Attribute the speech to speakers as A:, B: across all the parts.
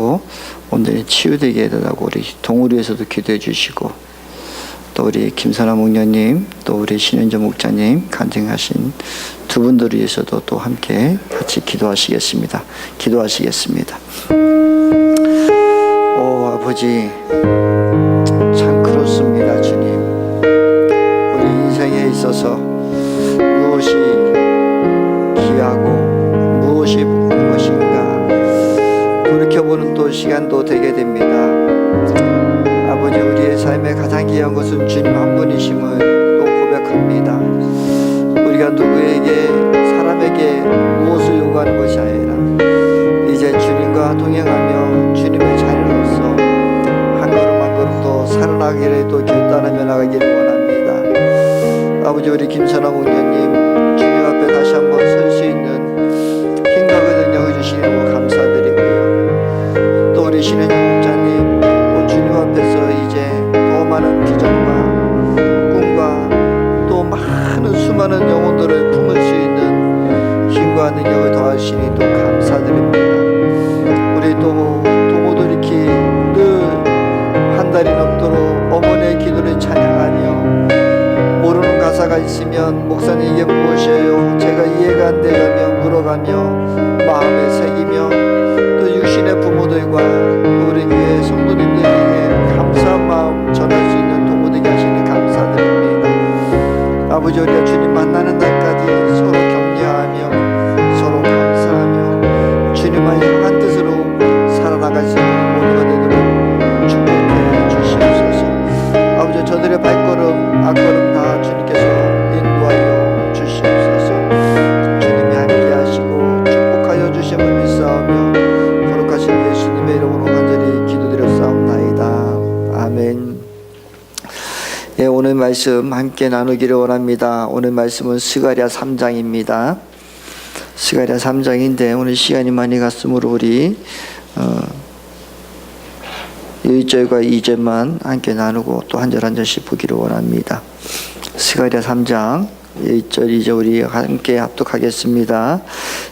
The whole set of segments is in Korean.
A: 또 온전히 치유되게 해달라고 우리 동우리에서도 기도해 주시고, 또 우리 김선아 목녀님, 또 우리 신현정 목자님 간증하신 두 분들을 위해서도 또 함께 같이 기도하시겠습니다. 오 아버지, 참 그렇습니다. 주님, 우리 인생에 있어서 무엇이 귀하고 무엇이 무엇인가 돌이켜보는 또 시간도 되게 됩니다. 아버지, 우리의 삶에 가장 귀한 것은 주님 한 분이심을 또 고백합니다. 우리가 누구에게, 사람에게 무엇을 요구하는 것이 아니라 이제 주님과 동행하며 주님의 자녀로서 한 걸음 한 걸음 더 살아나기를 또 결단하며 나가기를 원합니다. 아버지, 우리 김선아 목녀님 주님 앞에 다시 한번 설 수 있는 힘과 능력을 주시니 너무 감사드리고요. 또 우리 신현영 목자님 또 주님 앞에서 이제 더 많은 비전과 꿈과 또 많은 수많은 영혼들을 품을 수 있는 힘과 능력을 더하시니 또 감사드립니다. 우리 또 도모도리키 늘 한 달이 넘도록 어머니의 기도를 찬양하며 모르는 가사가 있으면 목사님 이게 무엇이에요? 제가 이해가 안 되며 물어가며 마음에 새기며 또 육신의 부모들과 또 우리 교회 성도님들에게 감사한 마음 전할 수 있는 도모되게 하시니 감사드립니다. 아버지, 우리가 주님 만나는 날까지 서로 격려하며 서로 감사하며 주님만 향한 뜻으로 살아나갈 수 있는 모두가 되도록 축복해 주시옵소서. 아버지, 저들의 발걸음 앞걸음 다 주님께서 인도하여 주시옵소서. 주님이 함께 하시고 축복하여 주심을 믿사오며 거룩하신 예수님의 이름으로 간절히 기도드렸사옵나이다. 아멘. 예, 오늘 말씀 함께 나누기를 원합니다. 오늘 말씀은 스가랴 3장입니다. 스가랴 3장인데 오늘 시간이 많이 갔으므로 우리 1절과 2절만 함께 나누고 또 한 절 한 절씩 보기를 원합니다. 스가랴 3장 1절 2절 우리 함께 합독하겠습니다.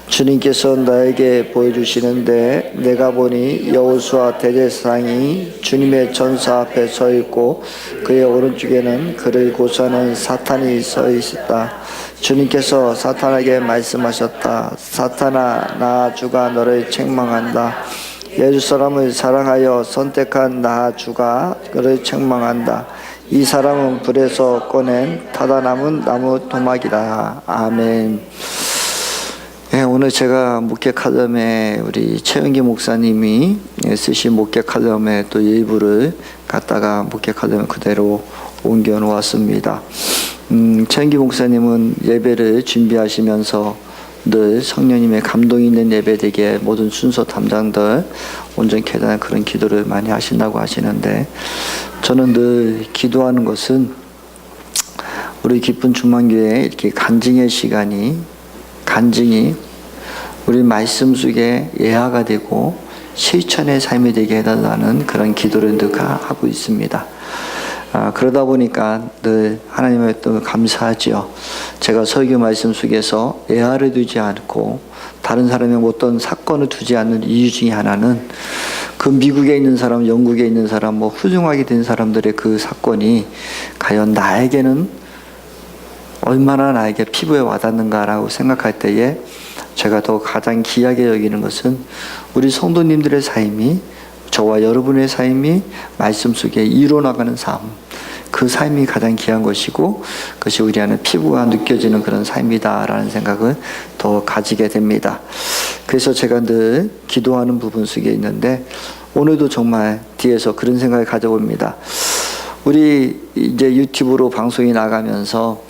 A: 주님께서 나에게 보여주시는데 내가 보니 여호수아 대제사장이 주님의 전사 앞에 서 있고 그의 오른쪽에는 그를 고소하는 사탄이 서 있었다. 주님께서 사탄에게 말씀하셨다. 사탄아, 나 주가 너를 책망한다. 예루살렘을 사랑하여 선택한 나 주가 그를 책망한다. 이 사람은 불에서 꺼낸 타다 남은 나무 토막이다. 아멘. 네, 오늘 제가 목회 칼럼에 우리 최영기 목사님이 쓰신 목회 칼럼의 또 일부를 갖다가 목회 칼럼에 그대로 옮겨 놓았습니다. 최영기 목사님은 예배를 준비하시면서 늘 성령님의 감동 있는 예배 되게 모든 순서 담당들 온전케 해달라는 그런 기도를 많이 하신다고 하시는데, 저는 늘 기도하는 것은 우리 기쁜 중만교회 이렇게 간증의 시간이, 간증이 우리 말씀 속에 예화가 되고 실천의 삶이 되게 해달라는 그런 기도를 늘 하고 있습니다. 그러다 보니까 늘 하나님의 또 감사하지요. 제가 설교 말씀 속에서 예화를 두지 않고 다른 사람의 어떤 사건을 두지 않는 이유 중에 하나는 그 미국에 있는 사람, 영국에 있는 사람, 훌륭하게 된 사람들의 그 사건이 과연 나에게는 얼마나 나에게 피부에 와닿는가라고 생각할 때에 제가 더 가장 귀하게 여기는 것은 우리 성도님들의 삶이, 저와 여러분의 삶이 말씀 속에 이루어나가는 삶, 그 삶이 가장 귀한 것이고 그것이 우리 안에 피부가 느껴지는 그런 삶이다라는 생각을 더 가지게 됩니다. 그래서 제가 늘 기도하는 부분 속에 있는데 오늘도 정말 뒤에서 그런 생각을 가져봅니다. 우리 이제 유튜브로 방송이 나가면서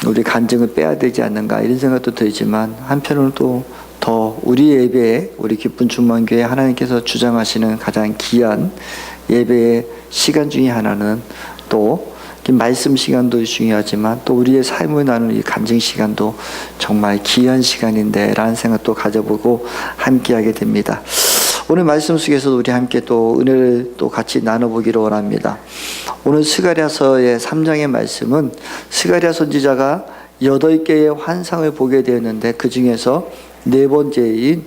A: 우리 간증을 빼야 되지 않는가 이런 생각도 들지만, 한편으로는 또 더 우리 예배에, 우리 기쁜 중만교회 하나님께서 주장하시는 가장 귀한 예배의 시간 중에 하나는 또 말씀 시간도 중요하지만 또 우리의 삶을 나누는 이 간증 시간도 정말 귀한 시간인데 라는 생각도 가져보고 함께하게 됩니다. 오늘 말씀 속에서도 우리 함께 또 은혜를 또 같이 나눠보기를 원합니다. 오늘 스가랴서의 3장의 말씀은 스가랴 선지자가 8개의 환상을 보게 되었는데 그 중에서 네 번째인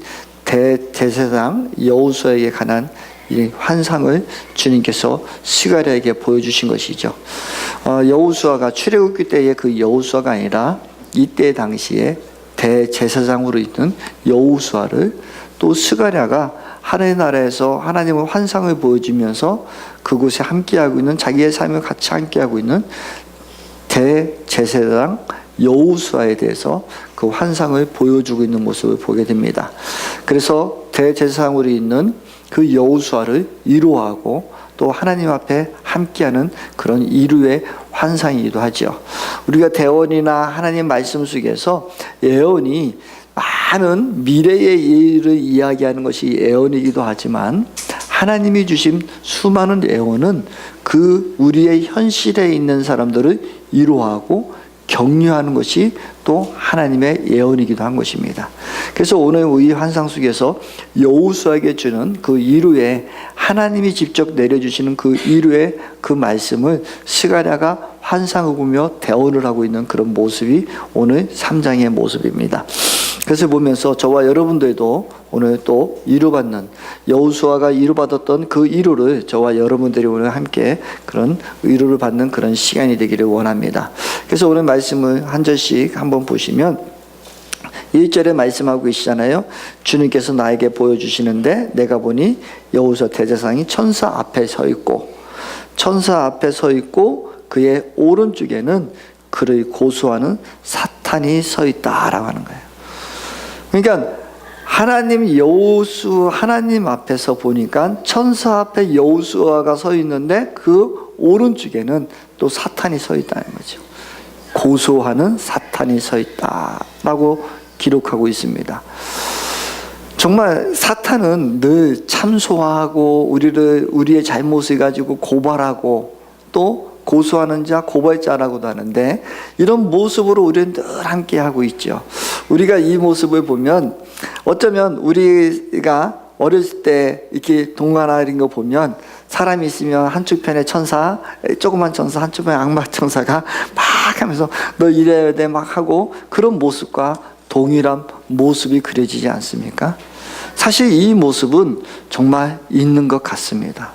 A: 대제사장 여호수아에게 관한 이 환상을 주님께서 스가랴에게 보여주신 것이죠. 여호수아가 출애굽기 때의 그 여호수아가 아니라 이때 당시에 대제사장으로 있는 여호수아를 또 스가랴가 하나님 나라에서 하나님의 환상을 보여주면서 그곳에 함께하고 있는, 자기의 삶을 같이 함께하고 있는 대제사장 여호수아에 대해서 그 환상을 보여주고 있는 모습을 보게 됩니다. 그래서 대제사장으로 있는 그 여호수아를 위로하고 또 하나님 앞에 함께하는 그런 위로의 환상이기도 하죠. 우리가 대언이나 하나님 말씀 속에서 예언이 많은 미래의 일을 이야기하는 것이 예언이기도 하지만, 하나님이 주신 수많은 예언은 그 우리의 현실에 있는 사람들을 위로하고 격려하는 것이 또 하나님의 예언이기도 한 것입니다. 그래서 오늘 우리 환상 속에서 여호수아에게 주는 그 위로의, 하나님이 직접 내려주시는 그 위로의 그 말씀을 스가랴가 환상을 보며 대언을 하고 있는 그런 모습이 오늘 3장의 모습입니다. 그래서 보면서 저와 여러분들도 오늘 또 위로받는, 여호수아가 위로받았던 그 위로를 저와 여러분들이 오늘 함께 그런 위로를 받는 그런 시간이 되기를 원합니다. 그래서 오늘 말씀을 한 절씩 한번 보시면 1절에 말씀하고 계시잖아요. 주님께서 나에게 보여주시는데 내가 보니 여호수아 대제사장이 천사 앞에 서 있고, 천사 앞에 서 있고 그의 오른쪽에는 그를 고소하는 사탄이 서 있다라고 하는 거예요. 그러니까 하나님 앞에서 보니까 천사 앞에 여호수아가 서 있는데 그 오른쪽에는 또 사탄이 서 있다는 거죠. 고소하는 사탄이 서 있다라고 기록하고 있습니다. 정말 사탄은 늘 참소하고 우리의 잘못을 가지고 고발하고 또 고소하는 자, 고발자라고도 하는데, 이런 모습으로 우리는 늘 함께 하고 있죠. 우리가 이 모습을 보면 어쩌면 우리가 어렸을 때 이렇게 동화나 이런 거 보면 사람이 있으면 한쪽 편에 천사, 조그만 천사, 한쪽 편에 악마 천사가 막 하면서 너 이래야 돼 막 하고, 그런 모습과 동일한 모습이 그려지지 않습니까? 사실 이 모습은 정말 있는 것 같습니다.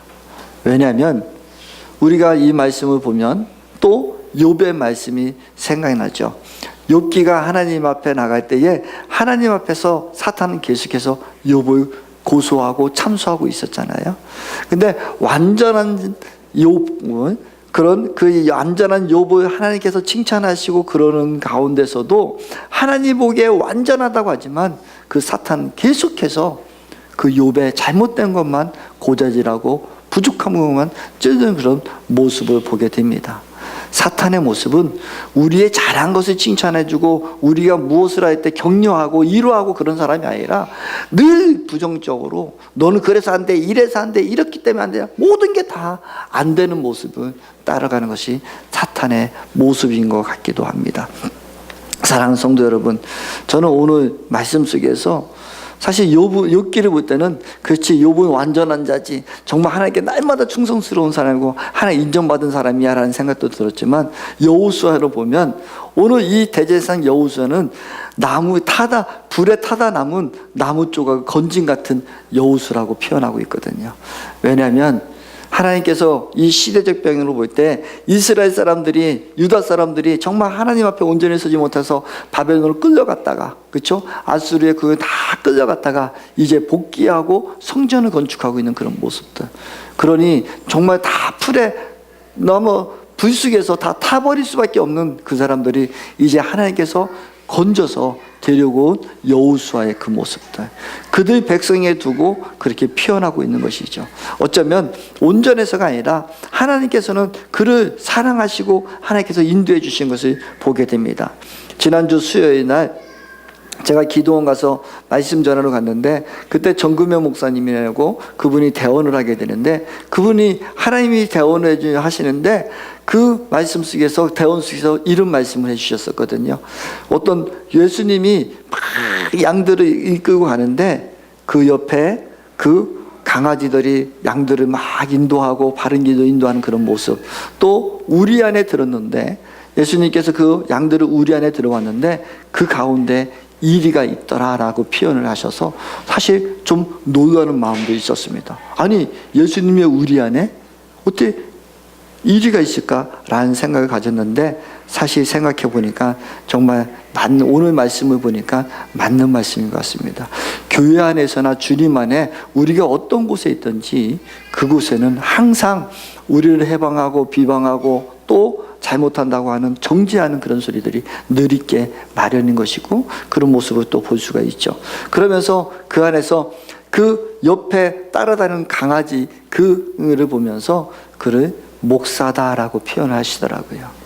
A: 왜냐하면 우리가 이 말씀을 보면 또 욥의 말씀이 생각이 나죠. 욥기가 하나님 앞에 나갈 때에 하나님 앞에서 사탄은 계속해서 욥을 고소하고 참소하고 있었잖아요. 근데 완전한 욥은, 그런 그 완전한 욥을 하나님께서 칭찬하시고 그러는 가운데서도 하나님 보기에 완전하다고 하지만 그 사탄은 계속해서 그 욥의 잘못된 것만 고자질하고 부족한 것만 찌르는 그런 모습을 보게 됩니다. 사탄의 모습은 우리의 잘한 것을 칭찬해주고 우리가 무엇을 할 때 격려하고 위로하고 그런 사람이 아니라 늘 부정적으로 너는 그래서 안 돼, 이래서 안 돼, 이렇기 때문에 안 돼, 모든 게 다 안 되는 모습을 따라가는 것이 사탄의 모습인 것 같기도 합니다. 사랑하는 성도 여러분, 저는 오늘 말씀 속에서 사실 욥기를 볼 때는 그렇지, 욥은 완전한 자지, 정말 하나님께 날마다 충성스러운 사람이고 하나님 인정받은 사람이야 라는 생각도 들었지만, 여호수아로 보면 오늘 이 대제사장 여호수아는 불에 타다 남은 나무 조각 건진 같은 여호수아라고 표현하고 있거든요. 왜냐하면 하나님께서 이 시대적 배경으로 볼 때 이스라엘 사람들이, 유다 사람들이 정말 하나님 앞에 온전히 서지 못해서 바벨론으로 끌려갔다가, 그렇죠? 아수르에 그걸 다 끌려갔다가 이제 복귀하고 성전을 건축하고 있는 그런 모습들. 그러니 정말 다 풀에 너무 불 속에서 다 타버릴 수밖에 없는 그 사람들이 이제 하나님께서 건져서 데려고 온 여호수아의 그 모습들, 그들 백성에 두고 그렇게 표현하고 있는 것이죠. 어쩌면 온전해서가 아니라 하나님께서는 그를 사랑하시고 하나님께서 인도해 주신 것을 보게 됩니다. 지난주 수요일 날 제가 기도원 가서 말씀 전하러 갔는데, 그때 정금현 목사님이라고 그분이 대언을 하게 되는데, 그분이 하나님이 대언을 하시는데 그 말씀 속에서, 대언 속에서 이런 말씀을 해주셨었거든요. 어떤 예수님이 막 양들을 이끌고 가는데 그 옆에 그 강아지들이 양들을 막 인도하고 바른 길로 인도하는 그런 모습, 또 우리 안에 들었는데 예수님께서 그 양들을 우리 안에 들어왔는데 그 가운데 일이가 있더라라고 표현을 하셔서 사실 좀 놀라는 마음도 있었습니다. 아니, 예수님의 우리 안에 어떻게 일이가 있을까라는 생각을 가졌는데, 사실 생각해 보니까 정말 오늘 말씀을 보니까 맞는 말씀인 것 같습니다. 교회 안에서나 주님 안에 우리가 어떤 곳에 있든지 그곳에는 항상 우리를 해방하고 비방하고 또 잘못한다고 하는 정죄하는 그런 소리들이 늘 있게 마련인 것이고, 그런 모습을 또 볼 수가 있죠. 그러면서 그 안에서 그 옆에 따라다니는 강아지 그를 보면서 그를 목사다라고 표현하시더라고요.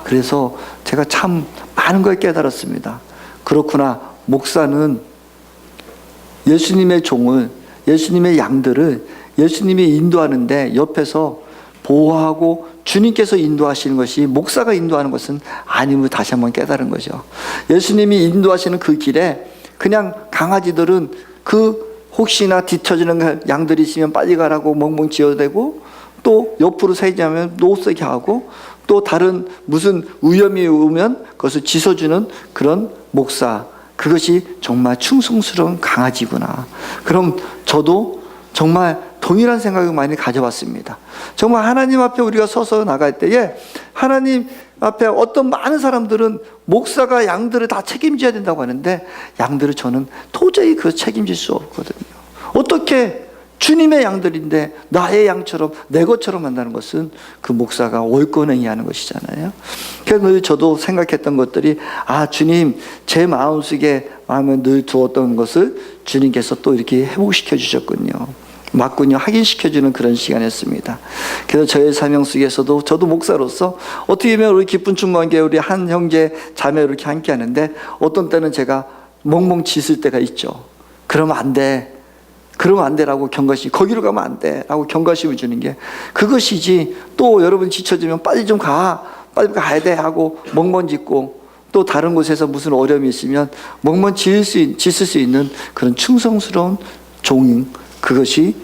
A: 그래서 제가 참 많은 걸 깨달았습니다. 그렇구나, 목사는 예수님의 종을, 예수님의 양들을 예수님이 인도하는데 옆에서 보호하고 주님께서 인도하시는 것이 목사가 인도하는 것은 아님을 다시 한번 깨달은 거죠. 예수님이 인도하시는 그 길에 그냥 강아지들은 그 혹시나 뒤처지는 양들이 있으면 빨리 가라고 멍멍 지어대고, 또 옆으로 세지하면 노쓰게 하고, 또 다른 무슨 위험이 오면 그것을 짖어주는 그런 목사, 그것이 정말 충성스러운 강아지구나. 그럼 저도 정말 동일한 생각을 많이 가져봤습니다. 정말 하나님 앞에 우리가 서서 나갈 때에 하나님 앞에 어떤 많은 사람들은 목사가 양들을 다 책임져야 된다고 하는데, 양들을 저는 도저히 그 책임질 수 없거든요. 어떻게 주님의 양들인데 나의 양처럼 내 것처럼 한다는 것은 그 목사가 월권행위 하는 것이잖아요. 그래서 저도 생각했던 것들이, 주님, 제 마음속에 마음을 늘 두었던 것을 주님께서 또 이렇게 회복시켜 주셨군요. 맞군요. 확인시켜주는 그런 시간이었습니다. 그래서 저의 사명 속에서도 저도 목사로서 어떻게 보면 우리 기쁜 충만교회 우리 한 형제 자매 이렇게 함께 하는데, 어떤 때는 제가 멍멍 짖을 때가 있죠. 그러면 안 돼. 그러면 안 되라고 경각심, 거기로 가면 안 돼라고 경각심을 주는 게 그것이지, 또 여러분 지쳐지면 빨리 좀 빨리 가야 돼 하고 멍멍 짖고, 또 다른 곳에서 무슨 어려움이 있으면 멍멍 짖을 수 있는 그런 충성스러운 종, 그것이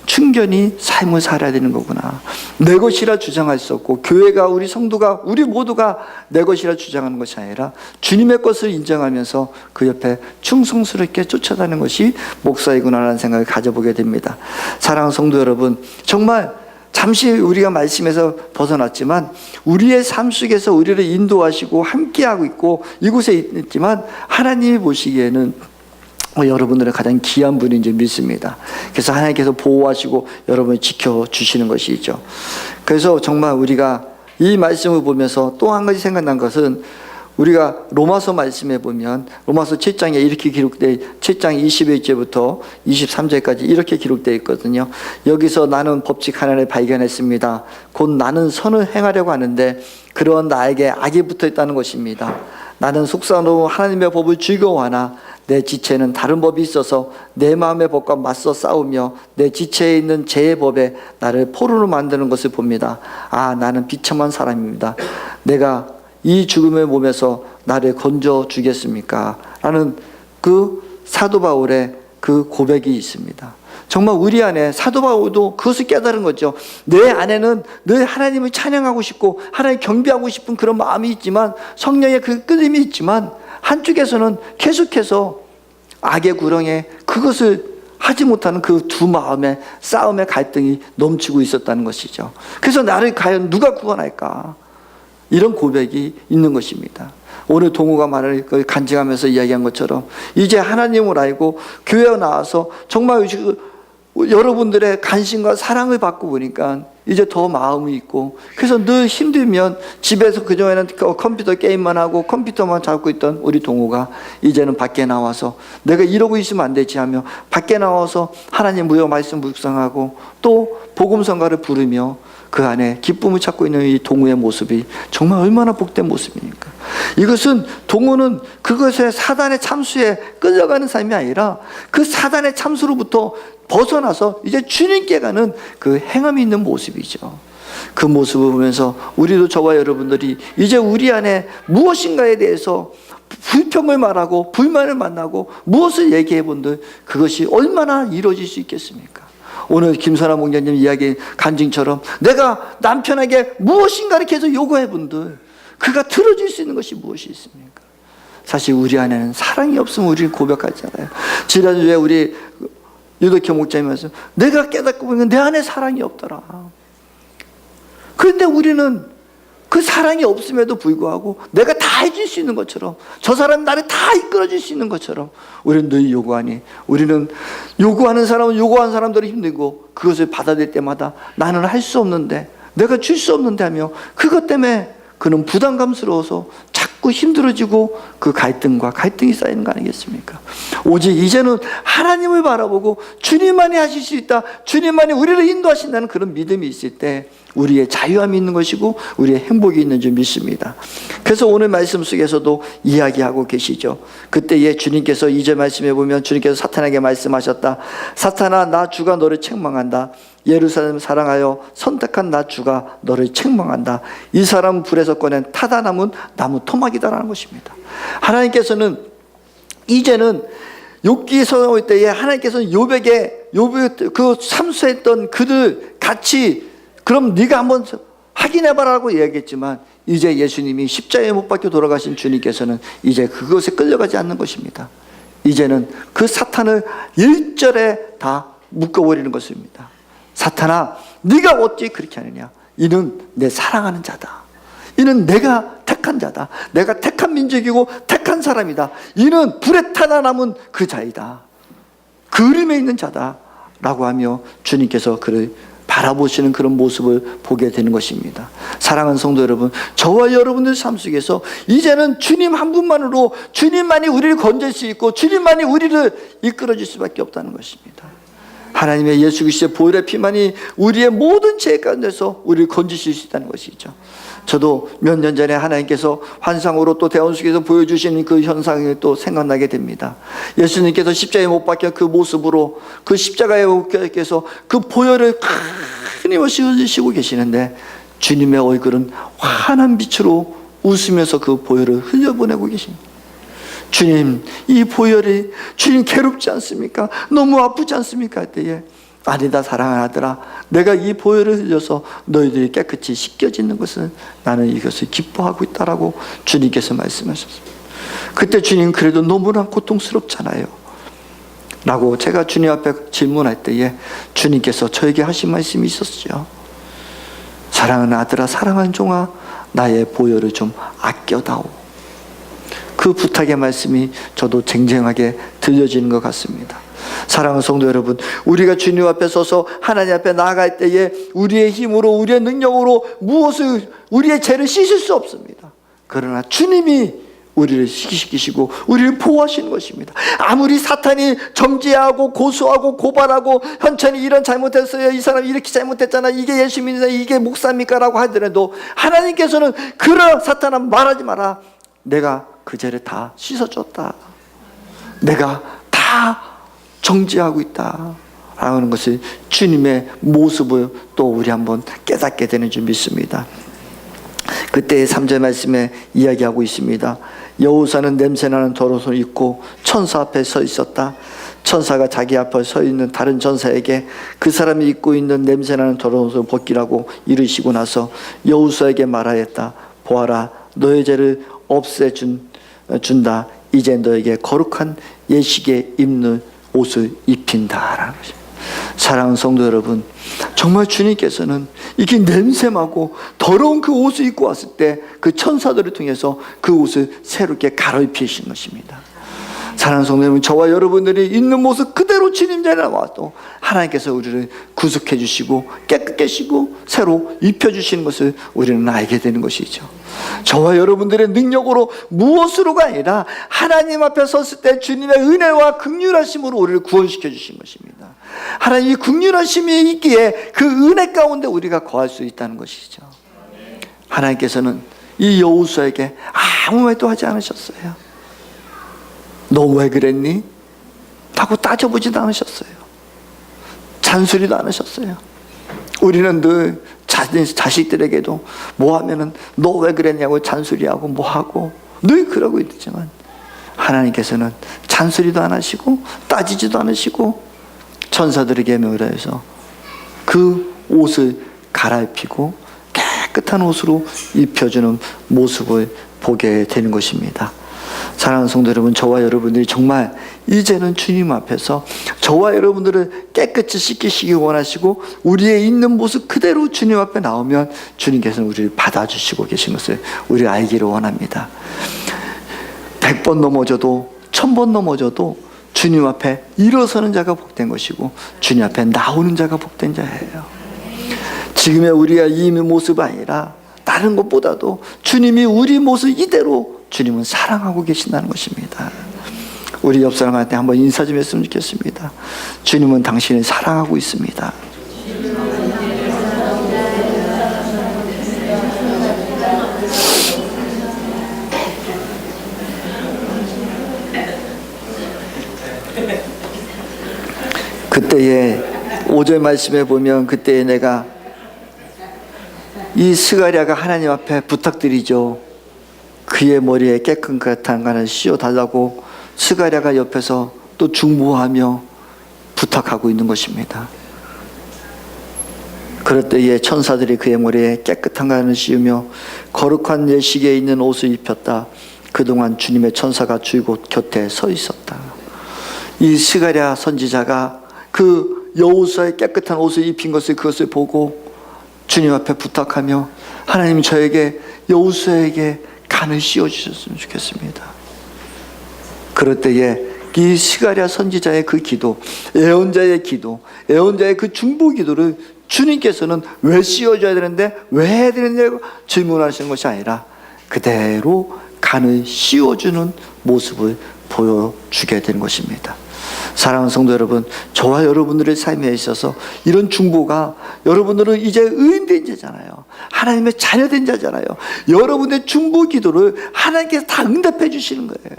A: 충견히 삶을 살아야 되는 거구나. 내 것이라 주장할 수 없고, 교회가, 우리 성도가, 우리 모두가 내 것이라 주장하는 것이 아니라 주님의 것을 인정하면서 그 옆에 충성스럽게 쫓아가는 것이 목사이구나라는 생각을 가져보게 됩니다. 사랑하는 성도 여러분, 정말 잠시 우리가 말씀에서 벗어났지만 우리의 삶 속에서 우리를 인도하시고 함께하고 있고 이곳에 있지만, 하나님이 보시기에는 여러분들의 가장 귀한 분인 줄 믿습니다. 그래서 하나님께서 보호하시고 여러분을 지켜주시는 것이죠. 그래서 정말 우리가 이 말씀을 보면서 또 한 가지 생각난 것은, 우리가 로마서 말씀에 보면 로마서 7장에 이렇게 기록되어, 7장 21절부터 23절까지 이렇게 기록되어 있거든요. 여기서 나는 법칙 하나를 발견했습니다. 곧 나는 선을 행하려고 하는데 그런 나에게 악이 붙어 있다는 것입니다. 나는 속사로 하나님의 법을 즐거워하나 내 지체는 다른 법이 있어서 내 마음의 법과 맞서 싸우며 내 지체에 있는 제 법에 나를 포로로 만드는 것을 봅니다. 나는 비참한 사람입니다. 내가 이 죽음의 몸에서 나를 건져 주겠습니까? 라는 그 사도 바울의 그 고백이 있습니다. 정말 우리 안에 사도 바울도 그것을 깨달은 거죠. 내 안에는 늘 하나님을 찬양하고 싶고 하나님 경배하고 싶은 그런 마음이 있지만, 성령의 그 끓임이 있지만, 한쪽에서는 계속해서 악의 구렁에 그것을 하지 못하는 그 두 마음의 싸움의 갈등이 넘치고 있었다는 것이죠. 그래서 나를 과연 누가 구원할까? 이런 고백이 있는 것입니다. 오늘 동호가 말을 간증하면서 이야기한 것처럼 이제 하나님을 알고 교회에 나와서 정말 여러분들의 관심과 사랑을 받고 보니까 이제 더 마음이 있고, 그래서 늘 힘들면 집에서 그전에는 컴퓨터 게임만 하고 컴퓨터만 잡고 있던 우리 동호가 이제는 밖에 나와서 내가 이러고 있으면 안 되지 하며 밖에 나와서 하나님 무효 말씀 묵상하고 또 복음성가를 부르며 그 안에 기쁨을 찾고 있는 이 동호의 모습이 정말 얼마나 복된 모습입니까? 이것은 동호는 그것에 사단의 참수에 끌려가는 삶이 아니라 그 사단의 참수로부터 벗어나서 이제 주님께 가는 그 행함이 있는 모습이죠. 그 모습을 보면서 우리도, 저와 여러분들이 이제 우리 안에 무엇인가에 대해서 불평을 말하고 불만을 만나고 무엇을 얘기해 본들 그것이 얼마나 이루어질 수 있겠습니까? 오늘 김선아 목사님 이야기 간증처럼 내가 남편에게 무엇인가를 계속 요구해 본들 그가 들어줄 수 있는 것이 무엇이 있습니까? 사실 우리 안에는 사랑이 없으면 우리는 고백하잖아요. 지난주에 우리 유덕현 목장님 말씀, 내가 깨닫고 보면 내 안에 사랑이 없더라. 그런데 우리는 그 사랑이 없음에도 불구하고 내가 다 해줄 수 있는 것처럼, 저 사람이 나를 다 이끌어줄 수 있는 것처럼 우리는 늘 요구하니, 우리는 요구하는 사람은 요구하는 사람들이 힘들고 그것을 받아들일 때마다 나는 할 수 없는데, 내가 줄 수 없는데 하며 그것 때문에 그는 부담감스러워서 자꾸 힘들어지고 그 갈등이 쌓이는 거 아니겠습니까? 오직 이제는 하나님을 바라보고 주님만이 하실 수 있다, 주님만이 우리를 인도하신다는 그런 믿음이 있을 때 우리의 자유함이 있는 것이고 우리의 행복이 있는 줄 믿습니다. 그래서 오늘 말씀 속에서도 이야기하고 계시죠. 그때에 주님께서 2절 말씀해 보면 주님께서 사탄에게 말씀하셨다. 사탄아, 나 주가 너를 책망한다. 예루살렘 사랑하여 선택한 나 주가 너를 책망한다. 이 사람은 불에서 꺼낸 타다 남은 나무 토막이다라는 것입니다. 하나님께서는 이제는 욥기서 올 때에 하나님께서는 욥에게 그 참수했던 그들 같이, 그럼 네가 한번 확인해봐라고 이야기했지만, 이제 예수님이 십자가에 못 박혀 돌아가신 주님께서는 이제 그것에 끌려가지 않는 것입니다. 이제는 그 사탄을 일절에 다 묶어버리는 것입니다. 사탄아, 네가 어찌 그렇게 하느냐? 이는 내 사랑하는 자다. 이는 내가 택한 자다. 내가 택한 민족이고 택한 사람이다. 이는 불에 타다 남은 그 자이다. 그림에 있는 자다 라고 하며 주님께서 그를 바라보시는 그런 모습을 보게 되는 것입니다. 사랑하는 성도 여러분, 저와 여러분들 삶 속에서 이제는 주님 한 분만으로, 주님만이 우리를 건질 수 있고 주님만이 우리를 이끌어 줄 수밖에 없다는 것입니다. 하나님의 예수 그리스도의 보혈의 피만이 우리의 모든 죄 가운데서 우리를 건지실 수 있다는 것이죠. 저도 몇 년 전에 하나님께서 환상으로 또 대원 속에서 보여주시는 그 현상이 또 생각나게 됩니다. 예수님께서 십자가에 못 박혀 그 모습으로, 그 십자가에 못 박혀서 그 보혈을 끊임없이 흘리시고 계시는데, 주님의 얼굴은 환한 빛으로 웃으면서 그 보혈을 흘려보내고 계십니다. 주님, 이 보혈이 주님 괴롭지 않습니까? 너무 아프지 않습니까? 할 때에, 아니다 사랑하는 아들아, 내가 이 보혈을 흘려서 너희들이 깨끗이 씻겨지는 것은 나는 이것을 기뻐하고 있다라고 주님께서 말씀하셨습니다. 그때 주님, 그래도 너무나 고통스럽잖아요 라고 제가 주님 앞에 질문할 때에 주님께서 저에게 하신 말씀이 있었죠. 사랑하는 아들아, 사랑하는 종아, 나의 보혈을 좀 아껴다오. 그 부탁의 말씀이 저도 쟁쟁하게 들려지는 것 같습니다. 사랑하는 성도 여러분, 우리가 주님 앞에 서서 하나님 앞에 나아갈 때에 우리의 힘으로, 우리의 능력으로 무엇을, 우리의 죄를 씻을 수 없습니다. 그러나 주님이 우리를 시키시고 우리를 보호하시는 것입니다. 아무리 사탄이 정죄하고 고소하고 고발하고 현천이 이런 잘못했어요, 이 사람이 이렇게 잘못했잖아, 이게 예수님이다, 이게 목사입니까? 라고 하더라도 하나님께서는, 그런 사탄아 말하지 마라, 내가 그 죄를 다 씻어줬다, 내가 다 정죄하고 있다 라는 것을 주님의 모습을 또 우리 한번 깨닫게 되는 줄 믿습니다. 그때 3절 말씀에 이야기하고 있습니다. 여호사는 냄새나는 겉옷을 입고 천사 앞에 서 있었다. 천사가 자기 앞에 서 있는 다른 천사에게 그 사람이 입고 있는 냄새나는 겉옷을 벗기라고 이르시고 나서 여호사에게 말하였다. 보아라, 너의 죄를 없애준다. 이제 너에게 거룩한 예식에 입는 옷을 입힌다라는 것입니다. 사랑하는 성도 여러분, 정말 주님께서는 이렇게 냄새나고 더러운 그 옷을 입고 왔을 때 그 천사들을 통해서 그 옷을 새롭게 갈아입히신 것입니다. 사랑하는 성도 여러분, 저와 여러분들이 있는 모습 그대로 주님 자리에 나와도 하나님께서 우리를 구속해 주시고 깨끗게 하시고 새로 입혀주시는 것을 우리는 알게 되는 것이죠. 저와 여러분들의 능력으로 무엇으로가 아니라 하나님 앞에 섰을 때 주님의 은혜와 긍휼하심으로 우리를 구원시켜 주신 것입니다. 하나님이 긍휼하심이 있기에 그 은혜 가운데 우리가 거할 수 있다는 것이죠. 하나님께서는 이 여호수아에게 아무 말도 하지 않으셨어요. 너 왜 그랬니? 라고 따져보지도 않으셨어요. 잔소리도 않으셨어요. 우리는 늘 자식들에게도 뭐 하면은 너 왜 그랬냐고 잔소리하고 뭐 하고 늘 그러고 있지만, 하나님께서는 잔소리도 안 하시고 따지지도 않으시고 천사들에게 명령해서 그 옷을 갈아입히고 깨끗한 옷으로 입혀주는 모습을 보게 되는 것입니다. 사랑하는 성도 여러분, 저와 여러분들이 정말 이제는 주님 앞에서 저와 여러분들을 깨끗이 씻기시기 원하시고 우리의 있는 모습 그대로 주님 앞에 나오면 주님께서는 우리를 받아주시고 계신 것을 우리 알기를 원합니다. 100번 넘어져도 1000번 넘어져도 주님 앞에 일어서는 자가 복된 것이고 주님 앞에 나오는 자가 복된 자예요. 지금의 우리가 이 모습이 아니라 다른 것보다도 주님이 우리 모습 이대로 주님은 사랑하고 계신다는 것입니다. 우리 옆 사람한테 한번 인사 좀 했으면 좋겠습니다. 주님은 당신을 사랑하고 있습니다. 그때에 5절 말씀에 보면 그때에 내가 이 스가랴가 하나님 앞에 부탁드리죠. 그의 머리에 깨끗한 간을 씌워달라고 스가랴가 옆에서 또 중보하며 부탁하고 있는 것입니다. 그럴 때에 천사들이 그의 머리에 깨끗한 간을 씌우며 거룩한 예식에 있는 옷을 입혔다. 그동안 주님의 천사가 주의 곁에 서 있었다. 이 스가랴 선지자가 그 여호수아의 깨끗한 옷을 입힌 것을 그것을 보고 주님 앞에 부탁하며 하나님 저에게 여호수아에게 간을 씌워주셨으면 좋겠습니다. 그럴 때에 이 스가랴 선지자의 그 기도, 예언자의 기도, 예언자의 그 중보 기도를 주님께서는 왜 씌워줘야 되는데 왜 해야 되느냐고 질문하시는 것이 아니라 그대로 간을 씌워주는 모습을 보여주게 되는 것입니다. 사랑하는 성도 여러분, 저와 여러분들의 삶에 있어서 이런 중보가, 여러분들은 이제 의인된 자잖아요. 하나님의 자녀된 자잖아요. 여러분의 중보 기도를 하나님께서 다 응답해 주시는 거예요.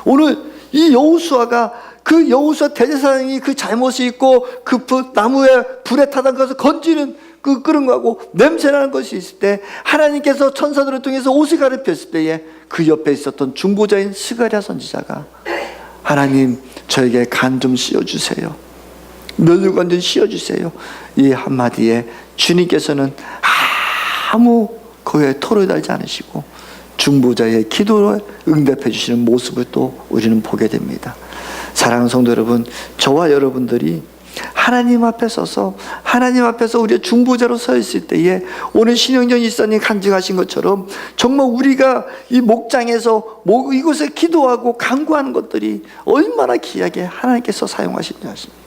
A: 오늘 이 여호수아가 그 여호수아 대제사장이 그 잘못이 있고 그 나무에 불에 타던 것을 건지는 그 끓은 거하고 냄새나는 것이 있을 때 하나님께서 천사들을 통해서 옷을 가르쳤을 때에 그 옆에 있었던 중보자인 스가랴 선지자가 하나님 저에게 간 좀 씌워주세요. 면류관 좀 씌워주세요. 이 한마디에 주님께서는 아무 거기에 토를 달지 않으시고 중보자의 기도를 응답해 주시는 모습을 또 우리는 보게 됩니다. 사랑하는 성도 여러분, 저와 여러분들이 하나님 앞에 서서 하나님 앞에서 우리의 중보자로 서 있을 때에 오늘 신영정 일사님 간증하신 것처럼 정말 우리가 이 목장에서 이곳에 기도하고 간구하는 것들이 얼마나 귀하게 하나님께서 사용하시는지 아십니까?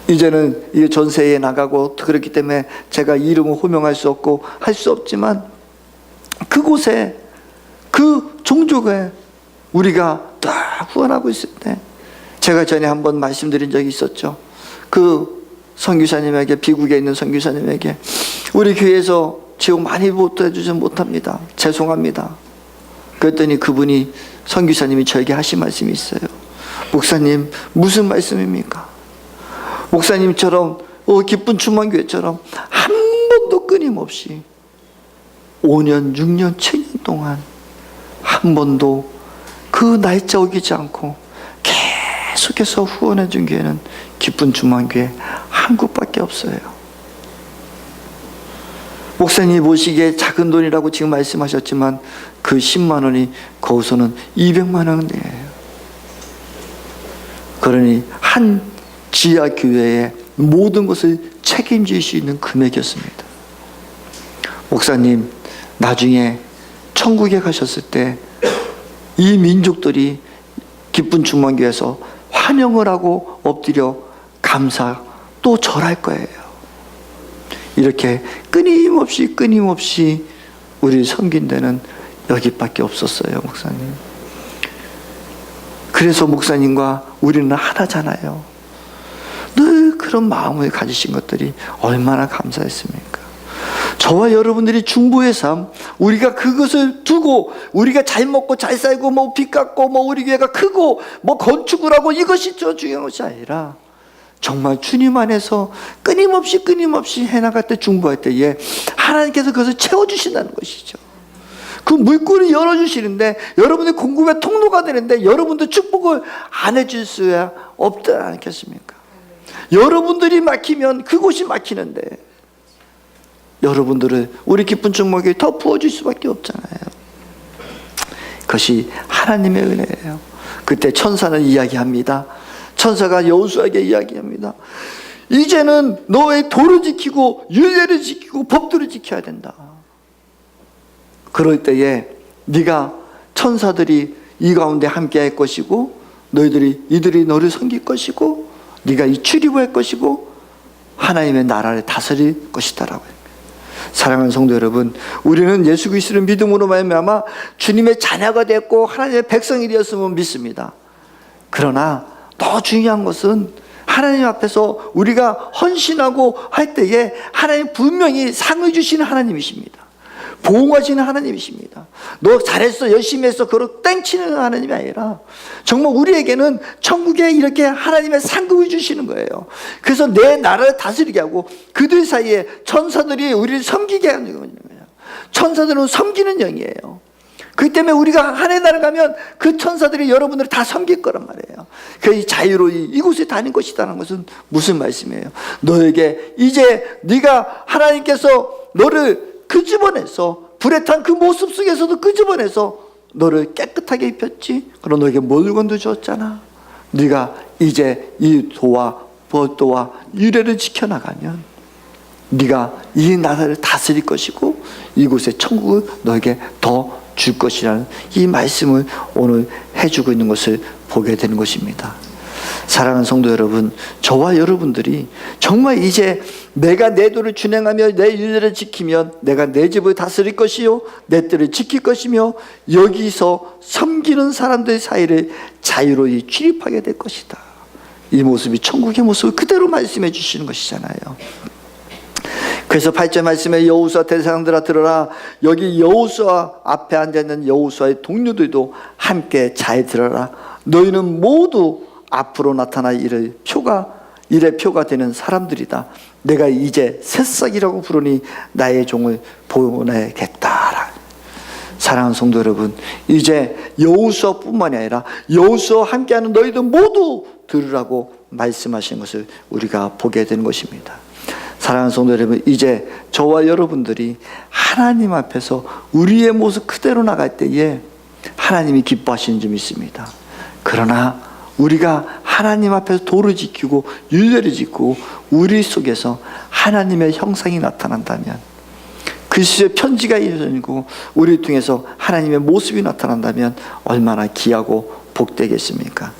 A: 이제는 이 전세에 나가고 그렇기 때문에 제가 이름을 호명할 수 없고 할 수 없지만 그곳에 그 종족에 우리가 딱 후원하고 있을 때 제가 전에 한번 말씀드린 적이 있었죠. 그 선교사님에게, 비국에 있는 선교사님에게 우리 교회에서 지원 많이 보태주지 못합니다. 죄송합니다. 그랬더니 그분이, 선교사님이 저에게 하신 말씀이 있어요. 목사님, 무슨 말씀입니까? 목사님처럼 기쁜 충만교회처럼 한 번도 끊임없이 5년, 6년, 7년 동안 한 번도 그 날짜 어기지 않고 계속해서 후원해 준 교회는 기쁜 충만교회 한 곳밖에 없어요. 목사님이 보시기에 작은 돈이라고 지금 말씀하셨지만 그 10만 원이 거기서는 200만 원이에요. 그러니 한 지하 교회의 모든 것을 책임질 수 있는 금액이었습니다. 목사님, 나중에 천국에 가셨을 때 이 민족들이 기쁜 충만교회에서 환영을 하고 엎드려 감사 또 절할 거예요. 이렇게 끊임없이 우리 섬긴 데는 여기밖에 없었어요, 목사님. 그래서 목사님과 우리는 하나잖아요. 늘 그런 마음을 가지신 것들이 얼마나 감사했습니까? 저와 여러분들이 중보의 삶, 우리가 그것을 두고 우리가 잘 먹고 잘 살고 뭐 빚 갚고 뭐 우리 교회가 크고 뭐 건축을 하고 이것이 저 중요한 것이 아니라 정말 주님 안에서 끊임없이 해나갈 때, 중보할 때에 하나님께서 그것을 채워주신다는 것이죠. 그 물꼬를 열어주시는데 여러분의 공급의 통로가 되는데 여러분도 축복을 안 해줄 수야 없지 않겠습니까? 여러분들이 막히면 그곳이 막히는데 여러분들을 우리 기쁜 축복이 더 부어줄 수밖에 없잖아요. 그것이 하나님의 은혜예요. 그때 천사는 이야기합니다. 천사가 여호수아에게 이야기합니다. 이제는 너의 도를 지키고 율례를 지키고 법도를 지켜야 된다. 그럴 때에 네가 천사들이 이 가운데 함께할 것이고 이들이 너를 섬길 것이고 네가 이 출입할 것이고 하나님의 나라를 다스릴 것이다라고요. 사랑하는 성도 여러분, 우리는 예수 그리스도를 믿음으로 말미암아 주님의 자녀가 됐고 하나님의 백성이 되었음을 믿습니다. 그러나 더 중요한 것은 하나님 앞에서 우리가 헌신하고 할 때에 하나님 분명히 상을 주시는 하나님이십니다. 보응하시는 하나님이십니다. 너 잘했어, 열심히 했어, 그렇게 땡치는 하나님이 아니라 정말 우리에게는 천국에 이렇게 하나님의 상급을 주시는 거예요. 그래서 내 나라를 다스리게 하고 그들 사이에 천사들이 우리를 섬기게 하는 거예요. 천사들은 섬기는 영이에요. 그렇기 때문에 우리가 하나님 나라 가면 그 천사들이 여러분들을 다 섬길 거란 말이에요. 그 자유로이 이곳에 다닌 것이라는 것은 무슨 말씀이에요? 너에게 이제 네가 하나님께서 너를 끄집어내서 불에 탄 그 모습 속에서도 끄집어내서 너를 깨끗하게 입혔지. 그럼 너에게 물건도 줬잖아. 네가 이제 이 도와 법도와 율례를 지켜나가면 네가 이 나라를 다스릴 것이고 이곳의 천국을 너에게 더 줄 것이라는 이 말씀을 오늘 해주고 있는 것을 보게 되는 것입니다. 사랑하는 성도 여러분, 저와 여러분들이 정말 이제 내가 내 도를 준행하며 내 율례를 지키면 내가 내 집을 다스릴 것이요 내 뜰을 지킬 것이며 여기서 섬기는 사람들 사이를 자유로이 출입하게 될 것이다. 이 모습이 천국의 모습을 그대로 말씀해 주시는 것이잖아요. 그래서 8절 말씀에 여호수아 대사장들아 들어라. 여기 여호수아 앞에 앉아있는 여호수아의 동료들도 함께 잘 들어라. 너희는 모두 앞으로 나타날 일의 표가 되는 사람들이다. 내가 이제 새싹이라고 부르니 나의 종을 보내겠다. 사랑하는 성도 여러분, 이제 여호수아뿐만이 아니라 여호수아와 함께하는 너희들 모두 들으라고 말씀하신 것을 우리가 보게 되는 것입니다. 사랑하는 성도 여러분, 이제 저와 여러분들이 하나님 앞에서 우리의 모습 그대로 나갈 때에 하나님이 기뻐하시는 점이 있습니다. 그러나 우리가 하나님 앞에서 도를 지키고 율례를 지키고 우리 속에서 하나님의 형상이 나타난다면, 그리스도의 편지가 이루어지고 우리를 통해서 하나님의 모습이 나타난다면 얼마나 귀하고 복되겠습니까?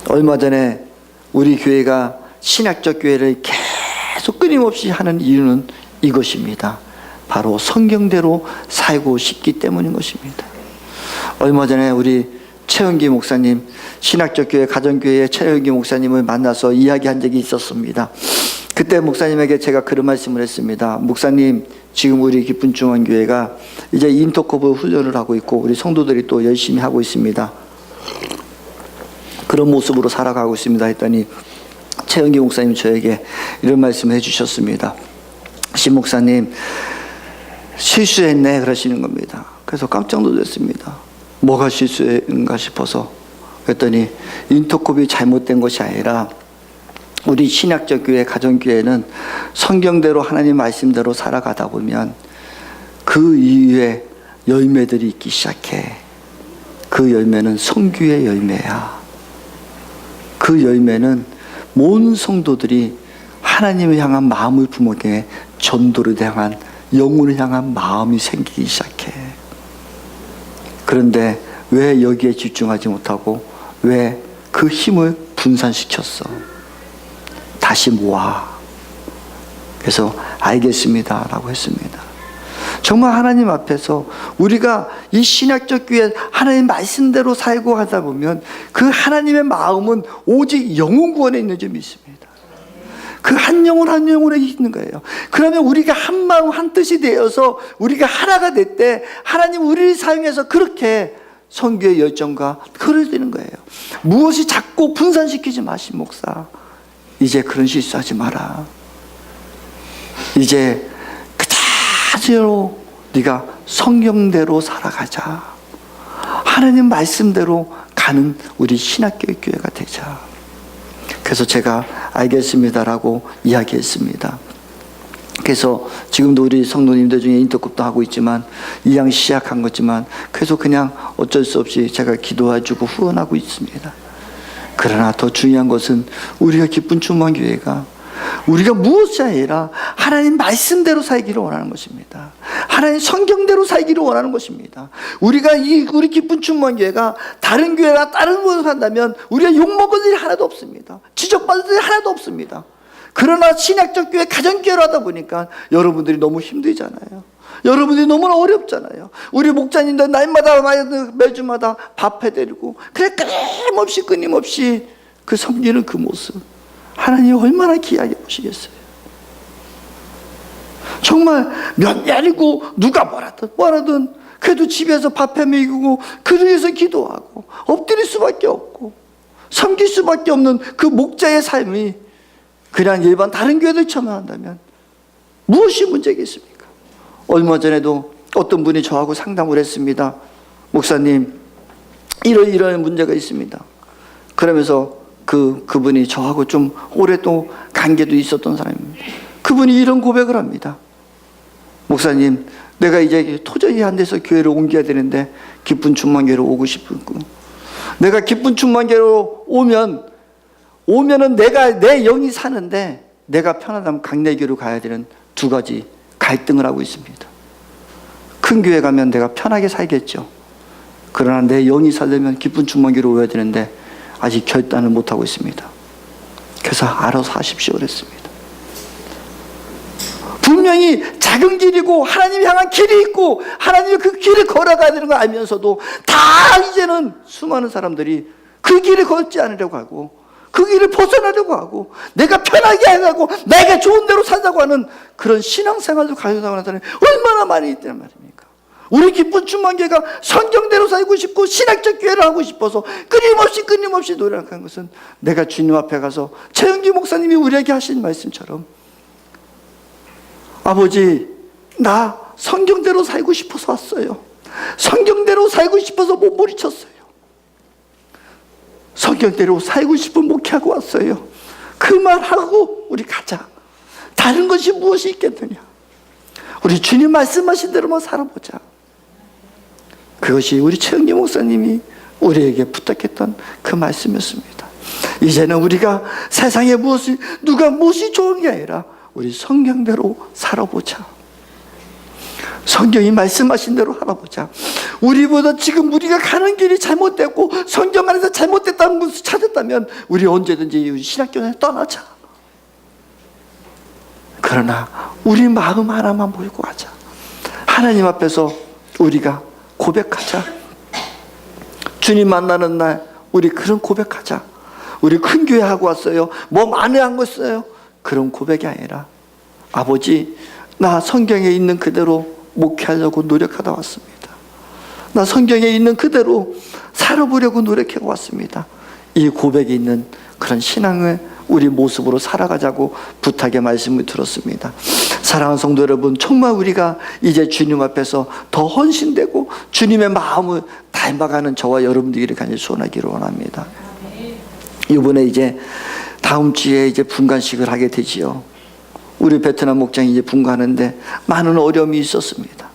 A: 얼마 전에 우리 교회가 신학적 교회를 계속 끊임없이 하는 이유는 이것입니다. 바로 성경대로 살고 싶기 때문인 것입니다. 얼마 전에 우리 최은기 목사님, 신학적 교회 가정교회의 최은기 목사님을 만나서 이야기한 적이 있었습니다. 그때 목사님에게 제가 그런 말씀을 했습니다. 목사님, 지금 우리 기쁜 중앙교회가 이제 인터커버 훈련을 하고 있고 우리 성도들이 또 열심히 하고 있습니다. 그런 모습으로 살아가고 있습니다 했더니 최은기 목사님 저에게 이런 말씀을 해주셨습니다. 신 목사님, 실수했네 그러시는 겁니다. 그래서 깜짝 놀랐습니다. 뭐가 실수인가 싶어서 그랬더니 인터컵이 잘못된 것이 아니라 우리 신약적 교회 가정교회는 성경대로 하나님 말씀대로 살아가다 보면 그 이후에 열매들이 있기 시작해. 그 열매는 성교의 열매야. 그 열매는 모든 성도들이 하나님을 향한 마음을 품게 전도를 향한 영혼을 향한 마음이 생기기 시작해. 그런데 왜 여기에 집중하지 못하고 왜 그 힘을 분산시켰어? 다시 모아. 그래서 알겠습니다 라고 했습니다. 정말 하나님 앞에서 우리가 이 신약적 교회 하나님 말씀대로 살고 하다 보면 그 하나님의 마음은 오직 영혼 구원에 있는 점이 있습니다. 그 한 영혼 한 영혼에 있는 거예요. 그러면 우리가 한 마음 한 뜻이 되어서 우리가 하나가 될 때 하나님 우리를 사용해서 그렇게 선교의 열정과 그럴 되는 거예요. 무엇이 자꾸 분산시키지 마신 목사, 이제 그런 실수하지 마라. 이제 그대로 네가 성경대로 살아가자. 하나님 말씀대로 가는 우리 신학교의 교회가 되자. 그래서 제가 알겠습니다라고 이야기했습니다. 그래서 지금도 우리 성도님들 중에 인터컵도 하고 있지만 이양 시작한 거지만 계속 그냥 어쩔 수 없이 제가 기도해주고 후원하고 있습니다. 그러나 더 중요한 것은 우리가 기쁜 충만교회가 우리가 무엇이 아니라 하나님 말씀대로 살기를 원하는 것입니다. 하나님 성경대로 살기를 원하는 것입니다. 우리 기쁜 충만교회가 다른 교회나 다른 곳을 한다면 우리가 욕먹을 일이 하나도 없습니다. 지적받을 일이 하나도 없습니다. 그러나 신약적 교회, 가정교회로 하다 보니까 여러분들이 너무 힘들잖아요. 여러분들이 너무나 어렵잖아요. 우리 목자님들 날마다 매주마다 밥 해드리고 그래 끊임없이 그 섬기는 그 모습 하나님 얼마나 귀하게 보시겠어요. 정말 몇 년이고 누가 뭐라든 그래도 집에서 밥 해먹이고 그를 위해서 기도하고 엎드릴 수밖에 없고 섬길 수밖에 없는 그 목자의 삶이 그냥 일반 다른 교회들처럼 한다면 무엇이 문제겠습니까? 얼마 전에도 어떤 분이 저하고 상담을 했습니다. 목사님, 이런 문제가 있습니다. 그러면서 그분이 저하고 좀 오래 또 관계도 있었던 사람입니다. 그분이 이런 고백을 합니다. 목사님, 내가 이제 도저히 안 돼서 교회를 옮겨야 되는데 기쁜 충만교회로 오고 싶고, 내가 기쁜 충만교회로 오면은 내가 내 영이 사는데 내가 편하다면 강내교로 가야 되는 두 가지 갈등을 하고 있습니다. 큰 교회 가면 내가 편하게 살겠죠. 그러나 내 영이 살려면 기쁜 충만교로 오야 되는데 아직 결단을 못하고 있습니다. 그래서 알아서 하십시오 그랬습니다. 분명히 작은 길이고 하나님 향한 길이 있고 하나님이 그 길을 걸어가야 되는 걸 알면서도 다 이제는 수많은 사람들이 그 길을 걷지 않으려고 하고 그 길을 벗어나려고 하고 내가 편하게 하려고 내가 좋은 대로 살자고 하는 그런 신앙생활도 가져가고 하는 사람이 얼마나 많이 있다는 말입니까? 우리 기쁜 충만교회가 성경대로 살고 싶고 신학적 교회를 하고 싶어서 끊임없이 노력하는 것은 내가 주님 앞에 가서 최영기 목사님이 우리에게 하신 말씀처럼 아버지, 나 성경대로 살고 싶어서 왔어요. 성경대로 살고 싶어서 몸부림쳤어요. 성경대로 살고 싶은 목회하고 왔어요. 그 말하고 우리 가자. 다른 것이 무엇이 있겠느냐. 우리 주님 말씀하신 대로만 살아보자. 그것이 우리 최영기 목사님이 우리에게 부탁했던 그 말씀이었습니다. 이제는 우리가 세상에 누가 무엇이 좋은 게 아니라 우리 성경대로 살아보자. 성경이 말씀하신 대로 살아보자. 우리보다 지금 우리가 가는 길이 잘못됐고 성경 안에서 잘못됐다는 것을 찾았다면 우리 언제든지 신학교에 떠나자. 그러나 우리 마음 하나만 모이고 가자. 하나님 앞에서 우리가 고백하자. 주님 만나는 날 우리 그런 고백하자. 우리 큰 교회 하고 왔어요. 뭐 많이 한 거 있어요. 그런 고백이 아니라 아버지, 나 성경에 있는 그대로 목회하려고 노력하다 왔습니다. 나 성경에 있는 그대로 살아보려고 노력해 왔습니다. 이 고백이 있는 그런 신앙을 우리 모습으로 살아가자고 부탁의 말씀을 들었습니다. 사랑하는 성도 여러분, 정말 우리가 이제 주님 앞에서 더 헌신되고 주님의 마음을 닮아가는 저와 여러분들이 간절히 소원하기를 원합니다. 이번에 이제 다음 주에 이제 분간식을 하게 되지요. 우리 베트남 목장이 이제 분가하는데 많은 어려움이 있었습니다.